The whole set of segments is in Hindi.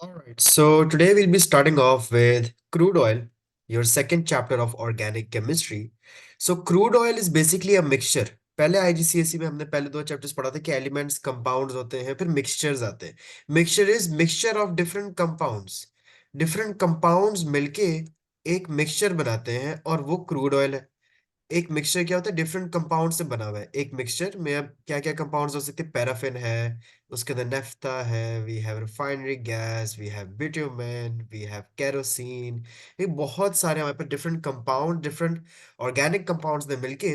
All right, so today we'll be starting off with crude oil, your second chapter of organic chemistry. So crude oil is basically a mixture. पहले आईजीसीएसई में हमने पहले दो चैप्टर्स पढ़ा था कि एलिमेंट्स कंपाउंड्स होते हैं, फिर मिक्सचर्स आते हैं। Mixture is mixture of different compounds मिलके एक मिक्सचर बनाते हैं और वो क्रूड ऑयल है। एक मिक्सचर क्या होता है, डिफरेंट कंपाउंड से बना हुआ है। एक मिक्सचर में अब क्या क्या कंपाउंड्स हो सकते हैं, पैराफिन है, उसके अंदर नेफ्था है, we have refinery gas, we have bitumen, we have kerosene. ये बहुत सारे हमारे पास different compound, different organic compounds ने मिलके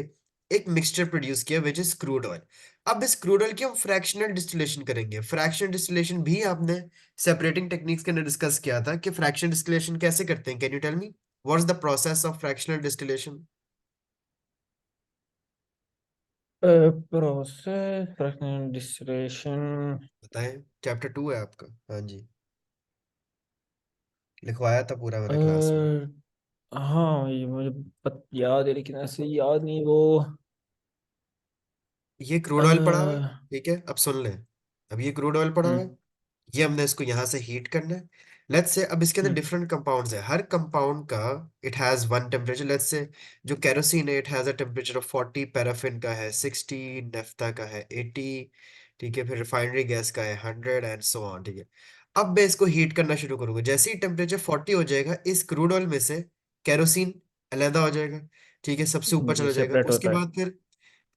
एक मिक्सचर प्रोड्यूस किया विच इज क्रूड ऑयल। अब इस क्रूड ऑयल की हम फ्रैक्शनल डिस्टिलेशन करेंगे। फ्रैक्शनल डिस्टिलेशन भी आपने सेपरेटिंग टेक्निक्स के अंदर डिस्कस किया था कि फ्रैक्शनल डिस्टिलेशन कैसे करते हैं। Can you tell me what is the process of fractional distillation? Process fractional distillation. बताएं, चैप्टर 2 है आपका। हाँ जी, लिखवाया था पूरा मैंने क्लास में। हाँ, ये मुझे याद है लेकिन ऐसे याद नहीं वो। ये अ, क्रूड ऑयल पड़ा हुआ है, ठीक है, अब सुन लें। अब ये क्रूड ऑयल पड़ा हुआ है, हम्म ये हमने इसको यहाँ से हीट करना है। लेट्स से अब इसके अंदर हम्म डिफरेंट कंपाउंड्स है, हर कंपाउंड का it has one temperature. Let's say जो केरोसिन है, it has a temperature of 40, paraffin का है 60, नेफ्था का है 80, ठीक है, फिर रिफाइनरी गैस का है 100 एंड सो ऑन, ठीक है। अब मैं इसको हीट करना शुरू करूंगा। जैसे ही टेम्परेचर 40 हो जाएगा, इस क्रूड ऑयल में से केरोसिन अलहदा हो जाएगा, ठीक है, सबसे ऊपर ये चला जाएगा। सेपरेट उसके होता है। बाद फिर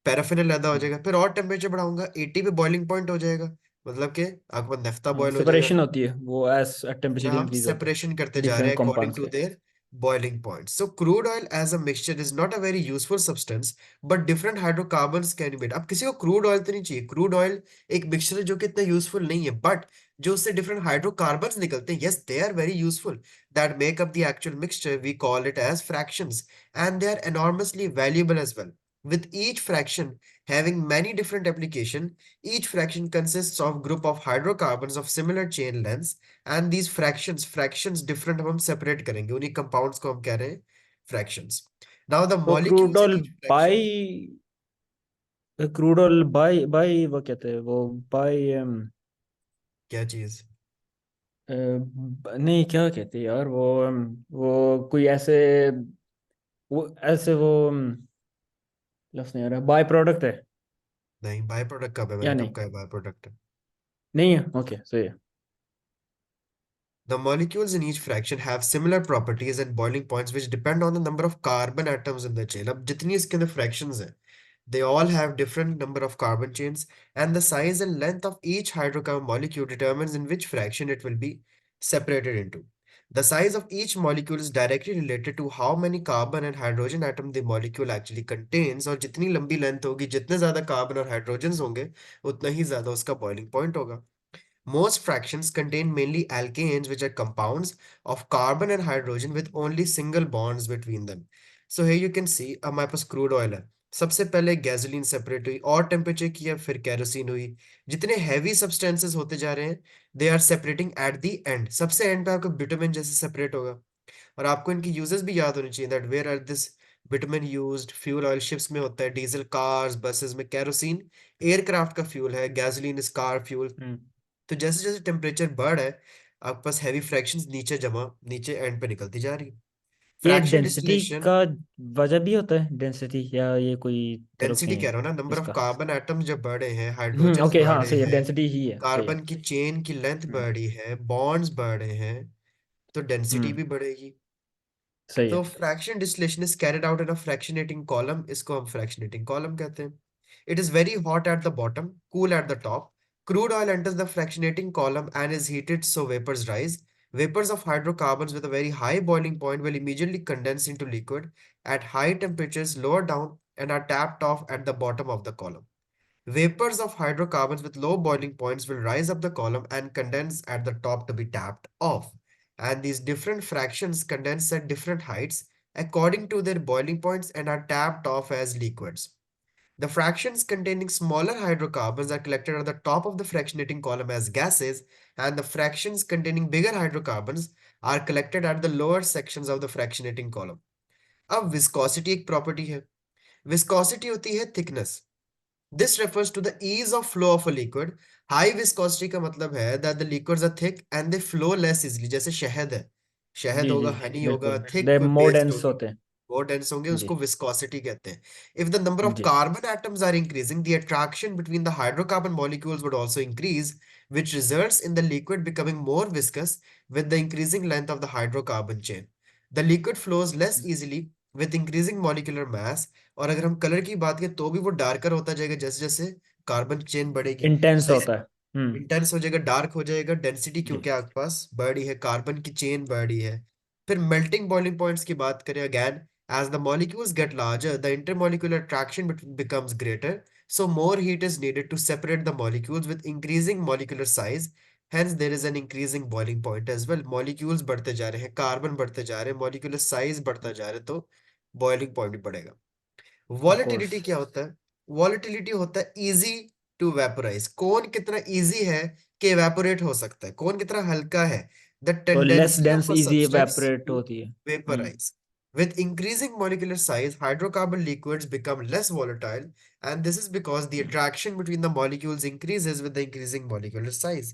पैराफिन अलहदा हो जाएगा, फिर और टेम्परेचर बढ़ाऊंगा, 80 पे बॉइलिंग पॉइंट हो जाएगा, मतलब कि आपके पास नेफ्ता बॉयल हो जाएगा। सेपरेशन होती है वो एज फिर टेम्परेचर हम इंक्रीज होता है सेपरेशन करते जा रहे डिफरेंट हैं अकॉर्डिंग कंपाउंड्स टू के। Their boiling point. So crude oil as a mixture is not a very useful substance, but different hydrocarbons can be made. अब किसी को क्रूड ऑयल तो नहीं चाहिए, क्रूड ऑयल एक मिक्सचर है जो कि इतना यूजफुल नहीं है, बट जो उससे डिफरेंट हाइड्रोकार्बन्स निकलते हैं, yes they are very useful, that make up the actual mixture. We call it as fractions and they are enormously valuable as well. With each fraction having many different application, each fraction consists of group of hydrocarbons of similar chain lengths, and these fractions different हम सेपरेट करेंगे, उन्हीं कंपाउंड्स को हम कह रहे हैं फ्रैक्शंस। नाउ द तो crude molecules in oil each fraction. By crude oil by by वो कहते हैं वो बाई क्या चीज? नहीं, क्या कहते हैं यार वो वो कोई ऐसे वो लफ्ज़ नहीं आ रहा, बाय प्रोडक्ट है नहीं, बाय प्रोडक्ट कब है, या मैंने कब नहीं? कहा बाय प्रोडक्ट? नहीं है, ओके सही है। The molecules in each fraction have similar properties and boiling points which depend on the number of carbon atoms in the chain. अब जितनी इसके अंदर fractions हैं, they all have different number of carbon chains, and the size and length of each hydrocarbon molecule determines in which fraction it will be separated into. The size of each molecule is directly related to how many carbon and hydrogen atom the molecule actually contains. और जितनी लंबी लेंथ होगी, जितने ज्यादा कार्बन और हाइड्रोजन होंगे, उतना ही ज्यादा उसका बॉइलिंग पॉइंट होगा। Most fractions contain mainly alkanes, which are compounds of carbon and hydrogen with only single bonds between them. So here you can see हमारे पास क्रूड ऑयल है। सबसे पहले गैसोलीन सेपरेट हुई और टेम्परेचर किया, फिर केरोसिन हुई। जितने हैवी सब्सटेंसेस होते जा रहे हैं, they are separating at the end. सबसे एंड पे आपका बिटुमेन जैसे सेपरेट होगा। और आपको इनकी यूजेस भी याद होनी चाहिए, that where are this bitumen used. Fuel oil ships में होता है, डीजल कार्स बसेस में। केरोसिन एयरक्राफ्ट का फ्यूल है, gasoline is car fuel. Hmm तो जैसे जैसे टेम्परेचर बढ़ है, आपके पास हैवी फ्रैक्शंस नीचे जमा, नीचे एंड पे निकलती जा रही है। ये फ्रैक्शन डेंसिटी डिस्टिलेशन। का वजह भी होता है, डेंसिटी, या ये कोई तरफ डेंसिटी नहीं कह है रहा हूँ ना, नंबर ऑफ इसका? कार्बन एटम्स जब बढ़े हैं, हाइड्रोजन्स ओके, हाँ बढ़े सही है, हैं, डेंसिटी ही है, सही है। कार्बन की चेन की लेंथ हम्म बढ़ी है, बॉन्ड्स बढ़े हैं, तो डेंसिटी हम्म, भी बढ़ेगी। सही तो है। Fraction distillation is carried out in a fractionating column, इसको हम फ्रैक्शनेटिंग कॉलम कहते हैं। It is very hot at the bottom, cool at the top. Crude oil enters the fractionating column and is heated so vapors rise. Vapors of hydrocarbons with a very high boiling point will immediately condense into liquid at high temperatures lower down and are tapped off at the bottom of the column. Vapors of hydrocarbons with low boiling points will rise up the column and condense at the top to be tapped off. And these different fractions condense at different heights according to their boiling points and are tapped off as liquids. The fractions containing smaller hydrocarbons are collected at the top of the fractionating column as gases, and the fractions containing bigger hydrocarbons are collected at the lower sections of the fractionating column. अब viscosity एक प्रॉपर्टी है। विस्कोसिटी होती है thickness, This refers to the ease of flow of a liquid. High viscosity का मतलब है that the liquids are thick and they flow less easily. जैसे शहद है, शहद जी होगा, जी हनी होगा, बिल्कुल। थिक दे मोर पेस्ट डेंस होगी, होते हैं। बहुत डेंस होंगे, जी उसको विस्कोसिटी कहते हैं. If the number of ji. carbon atoms are increasing, the attraction between the hydrocarbon molecules would also increase, which results in the liquid becoming more viscous with the increasing length of the hydrocarbon chain. The liquid flows less easily with increasing molecular mass. और अगर हम कलर की बात करें तो भी वो डार्कर होता जाएगा जैसे जैसे कार्बन चेन बढ़ेगी. इंटेंस सही, होता है। इंटेंस हो जाएगा, डार्क हो जाएगा, डेंसिटी जी। क्योंकि आपके पास बड़ी है, कार्बन की चेन बड़ी है. फिर मेल्टिंग बॉइलिंग पॉइंट्स की बात करें, again as the molecules get larger, the intermolecular attraction becomes greater, so more heat is needed to separate the molecules with increasing molecular size. Hence there is an increasing boiling point as well. Molecules बढ़ते जा रहे हैं, कार्बन बढ़ते जा रहे हैं, molecular size बढ़ता जा रहा है, तो बॉइलिंग पॉइंट भी बढ़ेगा. Of course. वॉलेटिलिटी क्या होता है? वॉलेटिलिटी होता है इजी टू वेपोराइज. कौन कितना इजी है कि एवेपोरेट हो सकता है, कौन कितना हल्का है. द तो less tendency dense of a easy substance evaporate to होती है। vaporize. With increasing molecular size, hydrocarbon liquids become less volatile, and this is because the attraction between the molecules increases with the increasing molecular size.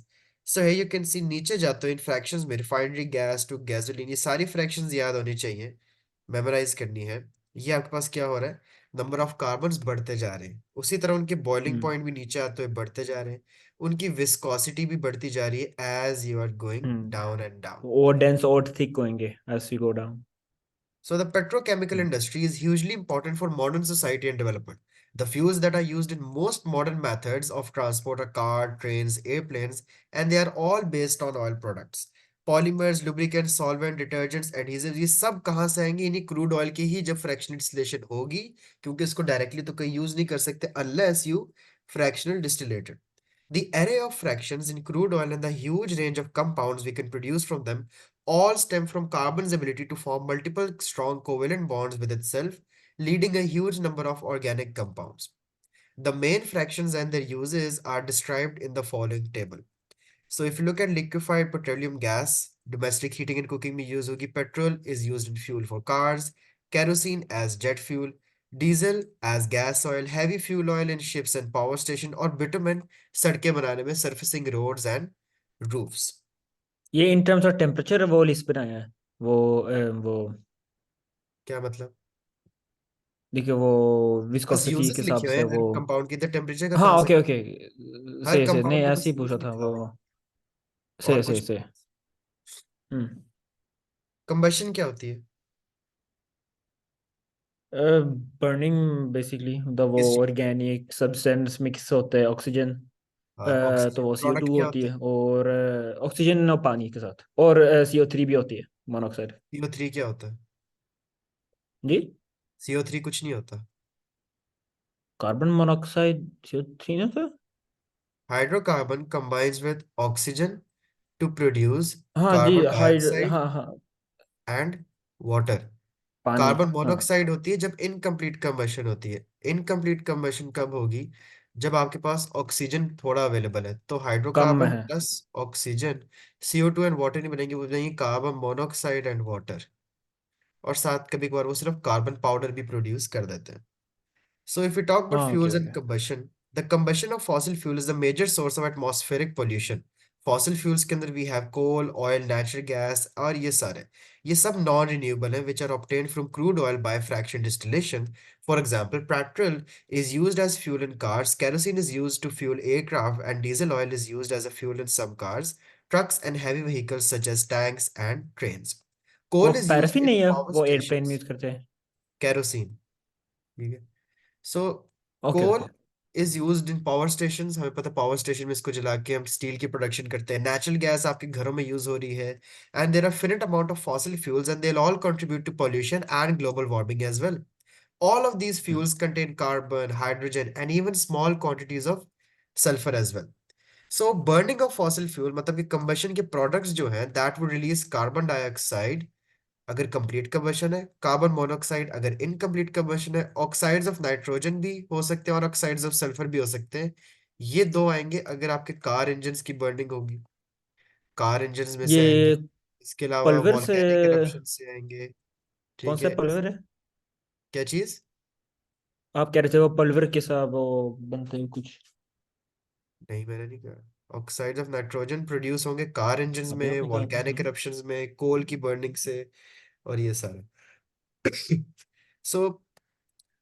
So here you can see नीचे जाते हो इन फ्रैक्शंस में, रिफाइनरी गैस टू गैसोलीन, ये सारी फ्रैक्शंस याद होनी चाहिए, मेमोराइज करनी है. ये आपके पास क्या हो रहा है, नंबर ऑफ कार्बन्स बढ़ते जा रहे हैं, उसी तरह उनके बॉइलिंग हम्म पॉइंट भी नीचे आते हुए बढ़ते जा रहे हैं, उनकी विस्कोसिटी भी बढ़ती जा रही है as you are going down and down. और डेंस और थिक होंगे as we go down. So the petrochemical industry is hugely important for modern society and development. The fuels that are used in most modern methods of transport are car, trains, airplanes, and they are all based on oil products. Polymers, lubricants, solvent, detergents, adhesives, ये सब कहाँ से आएंगे? इन्हीं क्रूड ऑयल की ही जब फ्रैक्शनल डिस्टिलेशन होगी, क्योंकि इसको डायरेक्टली तो कहीं यूज नहीं कर सकते unless you fractional distillate it. The array of fractions in crude oil and the huge range of compounds we can produce from them all stem from carbon's ability to form multiple strong covalent bonds with itself, leading a huge number of organic compounds. The main fractions and their uses are described in the following table. So if you look at liquefied petroleum gas, domestic heating and cooking में use होगी. Petrol is used in fuel for cars, kerosene as jet fuel, diesel as gas oil, heavy fuel oil in ships and power station, और bitumen सड़कें बनाने में, surfacing roads and roofs. ये इन टर्म्स ऑफ टेम्परेचर वो लिस्ट बनाया है। वो क्या मतलब? देखिए वो बस विस्कोसिटी के यूजेस हिसाब लिखे हुए से हैं, हर वो। कंपाउंड की. इधर टेम्परेचर का हाँ कहाँ से? Okay okay. हर सही सही, नहीं कंपाउंड में ऐसे बस ही पूछा यूज था लिखा वो। हुआ है, और सही सही कुछ. सही। हम्म। कंबशन क्या होती है? बर्निंग बेसिकली द वो किस चीज? ऑर्गेनिक सब्सटेंस मिक्स होते हैं ऑक्सीजन। हाँ, तो ऑक्सीजन. वो प्रोडक्ट CO2 क्या होती होता है, है? और ऑक्सीजन और पानी के साथ, और CO3 भी होती है, मोनोऑक्साइड। CO3 क्या होता है? जी। CO3 कुछ नहीं होता. कार्बन मोनोऑक्साइड CO3 ना तो। Hydrocarbon combines with oxygen to produce हाँ जी carbon हाइड dioxide हाँ हाँ। and water. पानी। कार्बन हाँ। मोनोऑक्साइड होती है जब इनकम्प्लीट कंबशन होती है. इनकम्प्लीट कंबशन कब होगी? जब आपके पास ऑक्सीजन थोड़ा अवेलेबल है. तो कम हाइड्रोकार्बन है। Plus oxygen, CO2 and water नहीं बनेंगे, वो बनेंगे कार्बन मोनोऑक्साइड एंड वाटर. और साथ कभी कभार वो सिर्फ कार्बन पाउडर भी प्रोड्यूस कर देते हैं. So if we talk about हाँ okay fuels and okay. combustion, the combustion of fossil fuel is the major source of atmospheric pollution. Fossil fuels के अंदर we have coal, oil, natural gas, और ये सारे, ये सब non-renewable हैं, which are obtained from crude oil by fraction distillation. For example, petrol is used as fuel in cars, kerosene is used to fuel aircraft, and diesel oil is used as a fuel in some cars, trucks, and heavy vehicles such as tanks and trains. वो Coal is used paraffin in नहीं है, power वो एयरप्लेन में stations. यूज करते हैं। Kerosene. ठीक है. So okay coal okay. Is used in power station. हमें पता है पावर स्टेशन में इसको जला के हम स्टील की प्रोडक्शन करते हैं. नेचुरल गैस आपके घरों में यूज हो रही है. And there are finite amount of fossil fuels and they all contribute to pollution and global warming as well. All of these fuels contain carbon, hydrogen, and even small quantities of sulfur as well. So burning of fossil fuel मतलब कि combustion के products जो हैं that would release carbon dioxide अगर कंप्लीट कंबशन है, कार्बन मोनोऑक्साइड अगर इनकम्प्लीट कंबशन है, ऑक्साइड्स ऑफ नाइट्रोजन भी हो सकते हैं और ऑक्साइड्स ऑफ सल्फर भी हो सकते हैं. ये दो आएंगे अगर आपके कार इंजन्स की बर्निंग होगी, कार इंजन्स में से आएंगे. ये इसके अलावा पल्वर से। वॉल्केनिक इरप्शन से आएंगे. कौन ठीक सा है. पल्वर है? क्या चीज? आप कह रहे थे वो पल्वर के साथ वो बनते हैं कुछ। नहीं, मैंने नहीं कहा। ऑक्साइड्स ऑफ नाइट्रोजन प्रोड्यूस होंगे कार इंजन्स अभी में, आपने कहा था वोल्केनिक eruptions में, कोल की बर्निंग से, और ये सारा। सो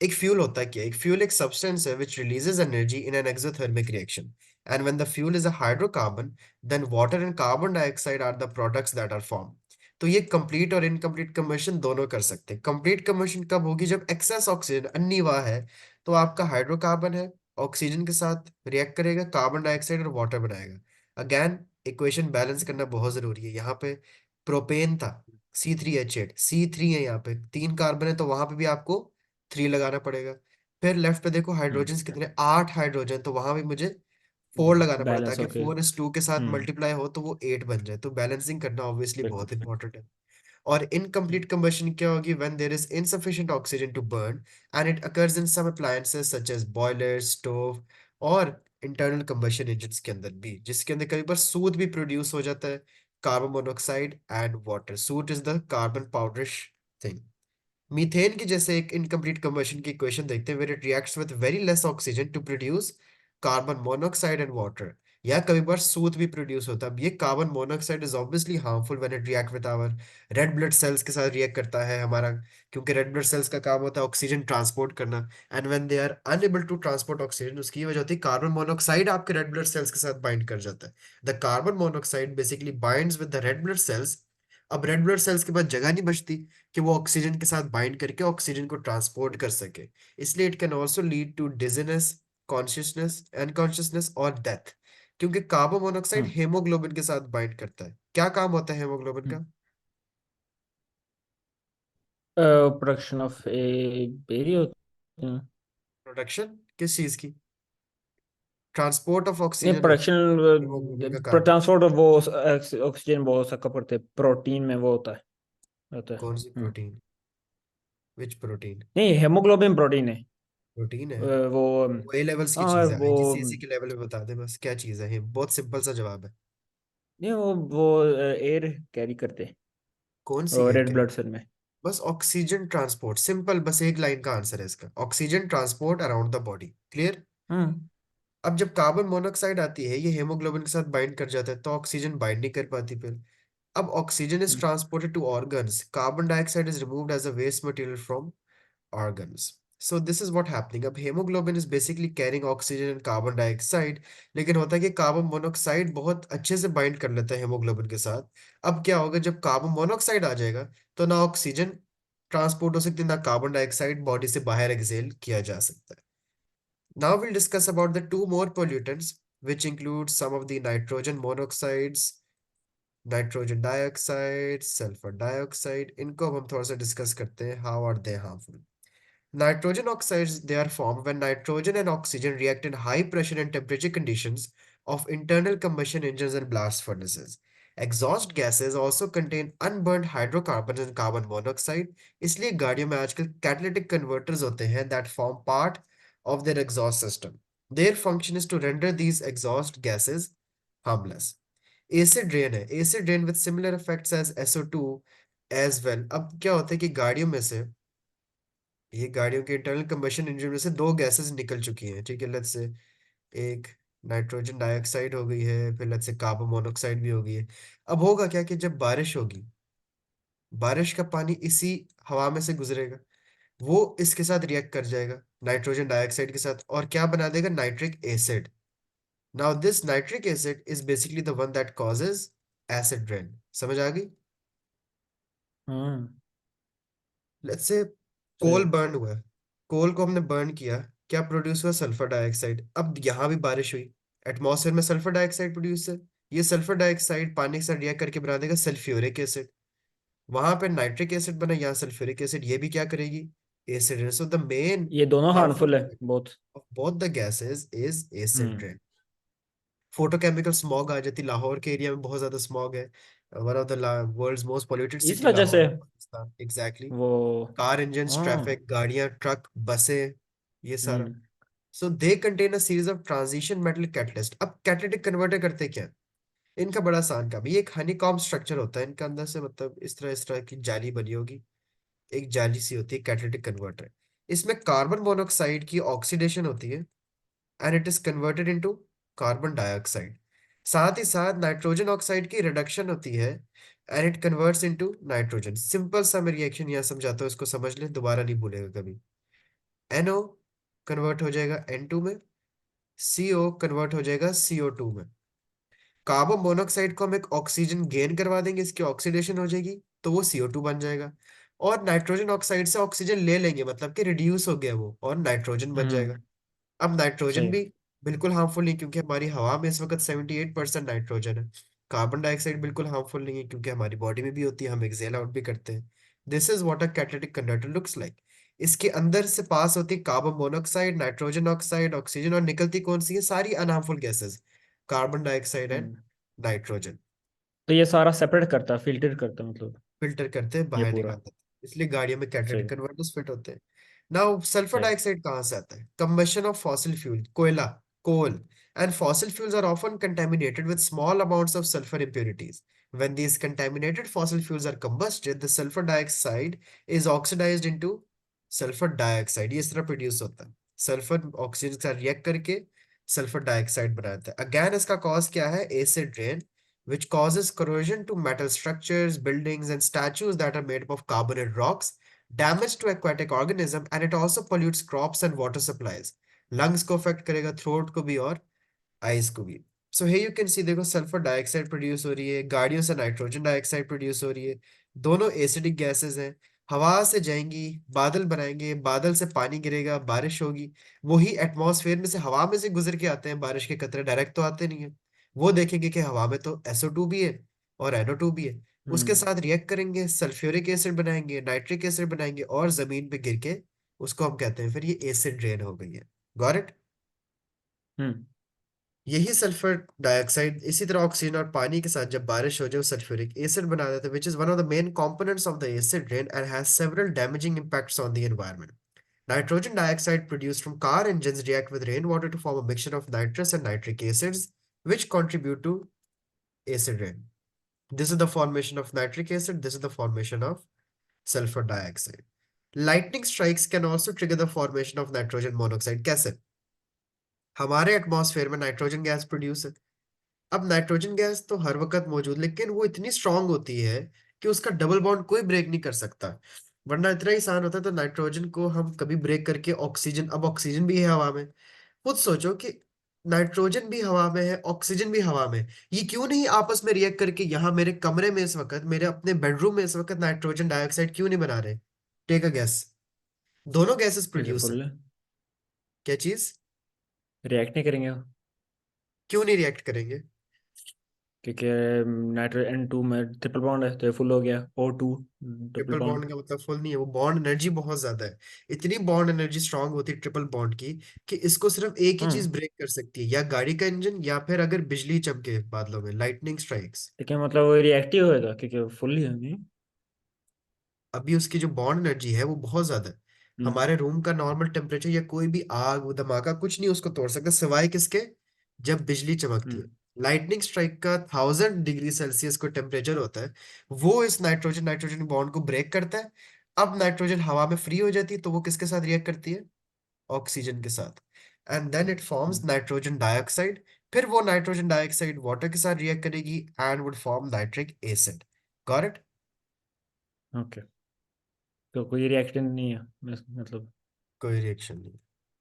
एक फ्यूल होता है क्या? एक फ्यूल एक सब्सटेंस है which releases energy in an exothermic reaction, and when the fuel is a hydrocarbon, then water and carbon dioxide are the products that are formed. तो ये कंप्लीट और इनकम्प्लीट कंबशन दोनों कर सकते हैं। कंप्लीट कंबशन कब होगी? जब एक्सेस ऑक्सीजन अनिवार्य है, तो आपका हाइड्रोकार्बन है, ऑक्सीजन के साथ रिएक्ट करेगा, कार्बन डाइऑक्साइड और वाटर बनाएगा। अगेन इक्वेशन बैलेंस करना बहुत जरूरी है। यहाँ पे प्रोपेन था, C3H8, C3 है, यहाँ पे 3 कार्बन है, तो वहां पे भी आपको 3 लगाना पड़ेगा। फिर लेफ्ट पे देखो हाइड्रोजन कितने, 8 हाइड्रोजन, तो वहां भी मुझे 4 लगाना पड़ा, बैलेंस ताकि होके। 4s2 के साथ हम्म। मल्टीप्लाई हो तो वो 8 बन जाए। तो बैलेंसिंग करना ऑब्वियसली बहुत बिल्कुल। इंपॉर्टेंट है। और इनकम्प्लीट कंबशन क्या होगी? When there is insufficient oxygen to burn, and it occurs in some appliances such as boilers, stove, और इंटरनल कंबशन इंजन्स के अंदर भी, जिसके अंदर कई बार सूट भी प्रोड्यूस हो जाता है, carbon monoxide and water. Soot is the carbon powderish thing. Methane की जैसे एक इनकम्प्लीट कंबशन की इक्वेशन देखते हैं, where it reacts with very less oxygen to produce carbon monoxide and water। या कभी बार सूत भी प्रोड्यूस होता है। अब ये carbon monoxide is obviously harmful when it react with our red blood cells के साथ रिएक्ट करता है हमारा, क्योंकि रेड ब्लड सेल्स का काम होता है ऑक्सीजन ट्रांसपोर्ट करना। And when they are unable to transport oxygen, उसकी वजह होती है कार्बन मोनोऑक्साइड आपके रेड ब्लड सेल्स के साथ बाइंड कर जाता है। The carbon monoxide basically binds with the red blood cells. अब रेड ब्लड सेल्स के पास जगह नहीं बचती कि वो ऑक्सीजन के साथ बाइंड करके ऑक्सीजन को ट्रांसपोर्ट कर सके। इसलिए it can also lead to dizziness, consciousness, unconsciousness और डेथ, क्योंकि कार्बन मोनोऑक्साइड हम्म। हेमोग्लोबिन के साथ बाइंड करता है। क्या काम होता है हेमोग्लोबिन का? प्रोडक्शन ऑफ ए बेरी होते हैं। प्रोडक्शन किस चीज की? ट्रांसपोर्ट ऑफ नहीं, ऑक्सीजन होता है हेमोग्लोबिन का प्रोडक्शन काम। ट्रांसपोर्ट वो ऑक्सीजन वो उसका पड़ते हैं, प्रोटीन में वो होता है। कौन सी प्रोटीन? विच प्रोटीन? नहीं, हेमोग्लोबिन प्रोटीन है। प्रोटीन है? वो वो ए लेवल्स की हाँ चीज है, वो आईजीसीएसई के लेवल में बता दे बस क्या चीज है। ये बहुत सिंपल सा जवाब है। नहीं, वो एयर कैरी करते हैं कौन सी air red can? Blood cell में। बस ऑक्सीजन ट्रांसपोर्ट, सिंपल, बस एक लाइन का आंसर है इसका, oxygen transport around the body. Clear? Hmm. अब जब कार्बन मोनोऑक्साइड आती है, ये हेमोग्लोबिन के साथ बाइंड कर जाता है, तो ऑक्सीजन बाइंड नहीं कर पाती फिर। अब oxygen is hmm. Transported to organs, carbon dioxide is removed as a waste material from organs. So this is what happening. अब hemoglobin is basically carrying oxygen and carbon dioxide, लेकिन होता है कि कार्बन मोनोऑक्साइड बहुत अच्छे से बाइंड कर लेता है हेमोग्लोबिन के साथ। अब क्या होगा? जब कार्बन मोनोऑक्साइड आ जाएगा, तो ना ऑक्सीजन ट्रांसपोर्ट हो सकती है, ना कार्बन डाइऑक्साइड बॉडी से बाहर एक्सहेल किया जा सकता है। Now we'll discuss about the two more pollutants, which include some of the nitrogen monoxides, nitrogen dioxide, sulphur dioxide. इनको अब हम थोड़ा सा डिस्कस करते हैं, how are they harmful. Nitrogen oxides, they are formed when nitrogen and oxygen react in high pressure and temperature conditions of internal combustion engines and blast furnaces. Exhaust gases also contain unburned hydrocarbons and carbon monoxide. इसलिए गाड़ियों में आजकल catalytic converters होते हैं that form part of their exhaust system. Their function is to render these exhaust gases harmless. Acid rain है, acid rain with similar effects as SO2 as well। अब क्या होता है कि गाड़ियों में से, ये गाड़ियों के इंटरनल कंबशन इंजन में से दो गैसेस निकल चुकी हैं, ठीक है, लेट्स से एक नाइट्रोजन डाइऑक्साइड हो गई है, फिर लेट्स से कार्बन मोनोऑक्साइड भी हो गई है। अब होगा क्या कि जब बारिश होगी, बारिश का पानी इसी हवा में से गुजरेगा, वो इसके साथ रिएक्ट कर जाएगा नाइट्रोजन डाइऑक्साइड के साथ, और क्या बना देगा? Nitric acid. Now this nitric acid is basically the one that causes acid rain. समझ आ गई? हम्म। लेट्स से कोल सही। बर्न हुआ है, कोल को हमने बर्न किया, क्या प्रोड्यूस हुआ? Sulphur dioxide. अब यहाँ भी बारिश हुई, एटमॉस्फेयर में सल्फर डाइऑक्साइड प्रोड्यूस है, ये सल्फर डाइऑक्साइड पानी के साथ रिएक्ट करके बना देगा सल्फ्यूरिक एसिड। वहां पे नाइट्रिक एसिड बना, यहाँ सल्फ्यूरिक एसिड, ये भी क्या करेगी? एसिड। सो द मेन ये दोनों हार्मफुल हार्मफुल है इफेक्ट बहुत। Of both the gases is acid hmm. Rain. Photochemical smog आ जाती, लाहौर के एरिया में बहुत ज्यादा स्मॉग है, one of the world's most polluted इस सिटी वजह से लाहौर, पाकिस्तान, एग्जैक्टली। वो। कार इंजन्स, हाँ। ट्रैफिक, गाड़ियां, ट्रक, बसें, ये सारा। Hmm. So they contain a series of transition metal catalyst. अब कैटेलिटिक कन्वर्टर करते क्या हैं? इनका बड़ा आसान काम है, ये एक हनीकॉम्ब स्ट्रक्चर होता है इनका, अंदर से मतलब इस तरह की जाली बनी होगी, एक जाली सी होती है कैटेलिटिक कन्वर्टर। इसमें कार्बन मोनोऑक्साइड की ऑक्सीडेशन होती है and it is converted into carbon dioxide. साथ ही साथ नाइट्रोजन ऑक्साइड की रिडक्शन होती है and it converts into nitrogen. Simple सा मैं रिएक्शन यहाँ समझाता हूँ, इसको समझ ले, दोबारा नहीं भूलेगा कभी। NO कन्वर्ट हो जाएगा N2 में, CO कन्वर्ट हो जाएगा CO2 में। कार्बन मोनोऑक्साइड को हम एक ऑक्सीजन गेन करवा देंगे, इसकी ऑक्सीडेशन हो जाएगी तो वो CO2 बन जाएगा। और नाइट्रोजन ऑक्साइड से ऑक्सीजन ले लेंगे, मतलब कि रिड्यूस हो गया वो, और नाइट्रोजन बन जाएगा। हम्म। अब नाइट्रोजन सही है। भी बिल्कुल हार्मफुल नहीं, क्योंकि हमारी हवा में इस वक्त 78% नाइट्रोजन है। कार्बन डाइऑक्साइड बिल्कुल हार्मफुल नहीं है, क्योंकि हमारी बॉडी में भी होती है, हम एक्सेल आउट भी करते हैं। This is what a catalytic converter looks like. इसके अंदर से पास होती है carbon monoxide, nitrogen oxide, oxygen, और निकलती कौन सी है? सारी unharmful gases, carbon dioxide and hmm. Nitrogen. तो ये सारा सेपरेट करता है, फिल्टर करता है मतलब, फिल्टर करते हैं, ये बाहर पूरा। निकालते हैं। इसलिए गाड़ियों में कैटालिटिक सही। कन्वर्टर्स फिट होते हैं। नाउ सल्फर सही। डाइऑक्साइड कहाँ से आता है? कंबशन ऑफ फॉसिल फ्यूल, कोयला, कोल, and fossil fuels are often contaminated with small amounts of sulfur impurities. When these contaminated fossil fuels are combusted, the sulfur dioxide is oxidized into sulfur dioxide। ये इस तरह प्रोड्यूस होता है, सल्फर ऑक्सीजन के साथ रिएक्ट करके सल्फर डाइऑक्साइड बनाता है। अगेन इसका कॉज क्या है? Acid rain, which causes corrosion to metal structures, buildings, and statues that are made up of carbonate rocks, damage to aquatic organism, and it also pollutes crops and water supplies। lungs को affect करेगा, throat को भी, और आइस को भी। सो हे यू कैन सी, देखो सल्फर डाइऑक्साइड प्रोड्यूस हो रही है, गाड़ियों से नाइट्रोजन डाइऑक्साइड प्रोड्यूस हो रही है। दोनों एसिडिक गैसेस हैं। हवा से जाएंगी, बादल बनाएंगे, बादल से पानी गिरेगा, बारिश होगी। वही एटमॉस्फेयर में से, हवा में से गुजर के आते हैं बारिश के कतरे, डायरेक्ट तो आते नहीं है। वो देखेंगे कि हवा में तो SO2 भी है और NO2 भी है। उसके हम्म। साथ रिएक्ट करेंगे, सल्फ्यूरिक एसिड बनाएंगे, नाइट्रिक एसिड बनाएंगे, और जमीन पे गिर के उसको हम कहते हैं फिर ये एसिड रेन हो गई है। Got it? हम्म। यही सल्फर डाइऑक्साइड इसी तरह ऑक्सीजन और पानी के साथ जब बारिश हो जाए, वो सल्फ्यूरिक एसिड बना देता है, which is one of the main components of the acid rain and has several damaging impacts on the environment. Nitrogen dioxide produced from car engines react with rainwater to form a mixture of nitrous and nitric acids, which contribute to acid rain. This is the formation of nitric acid. This is the formation of sulfur dioxide. Lightning strikes can also trigger the formation of nitrogen monoxide. कैसे? हमारे एटमॉस्फेयर में नाइट्रोजन गैस प्रोड्यूस है। अब नाइट्रोजन गैस तो हर वक्त मौजूद, लेकिन वो इतनी स्ट्रांग होती है कि उसका डबल बॉन्ड कोई ब्रेक नहीं कर सकता। वरना इतना ही आसान होता है तो नाइट्रोजन को हम कभी ब्रेक करके ऑक्सीजन, अब ऑक्सीजन भी है हवा में। खुद सोचो कि नाइट्रोजन भी हवा में है, ऑक्सीजन भी हवा में, ये क्यों नहीं आपस में रिएक्ट करके यहाँ मेरे कमरे में इस वक्त, मेरे अपने बेडरूम में इस वक्त नाइट्रोजन डाइऑक्साइड क्यों नहीं बना रहे? Take a gas. दोनों गैसेस क्योंकि प्रोड्यूस है। फुल क्या चीज? रिएक्ट नहीं करेंगे, क्यों नहीं रिएक्ट करेंगे? क्योंकि नाइट्रोजन N2 में ट्रिपल बॉन्ड है, तो ये फुल हो गया O2, triple triple bond. Bond का मतलब फुल नहीं है, वो बॉन्ड एनर्जी बहुत ज्यादा है। इतनी बॉन्ड एनर्जी स्ट्रांग होती है ट्रिपल बॉन्ड की, कि इसको सिर्फ एक ही चीज हम्म। ब्रेक कर सकती है, या गाड़ी का इंजन, या फिर अगर बिजली चमके बादलों में, लाइटनिंग स्ट्राइक्स। लेकिन मतलब वो रिएक्टिव होएगा क्योंकि फुल ही है नहीं। अभी उसकी जो बॉन्ड एनर्जी है वो बहुत ज्यादा है। हम्म। हमारे रूम का नॉर्मल टेम्परेचर या कोई भी आग धमाका कुछ नहीं उसको तोड़ सकता, सिवाय किसके? जब बिजली चमकती है। हम्म। लाइटनिंग स्ट्राइक का 1000 डिग्री सेल्सियस को टेम्परेचर होता है। वो इस नाइट्रोजन नाइट्रोजन बॉन्ड को ब्रेक करता है। अब नाइट्रोजन हवा में फ्री हो जाती है, तो वो किसके साथ रिएक्ट करती है? ऑक्सीजन के साथ। And then it forms hmm. Nitrogen dioxide. फिर वो नाइट्रोजन डाइऑक्साइड वाटर के साथ रिएक्ट करेगी and would form nitric acid. Got it? Okay. तो कोई रिएक्शन नहीं है मतलब। कोई रिएक्शन नहीं।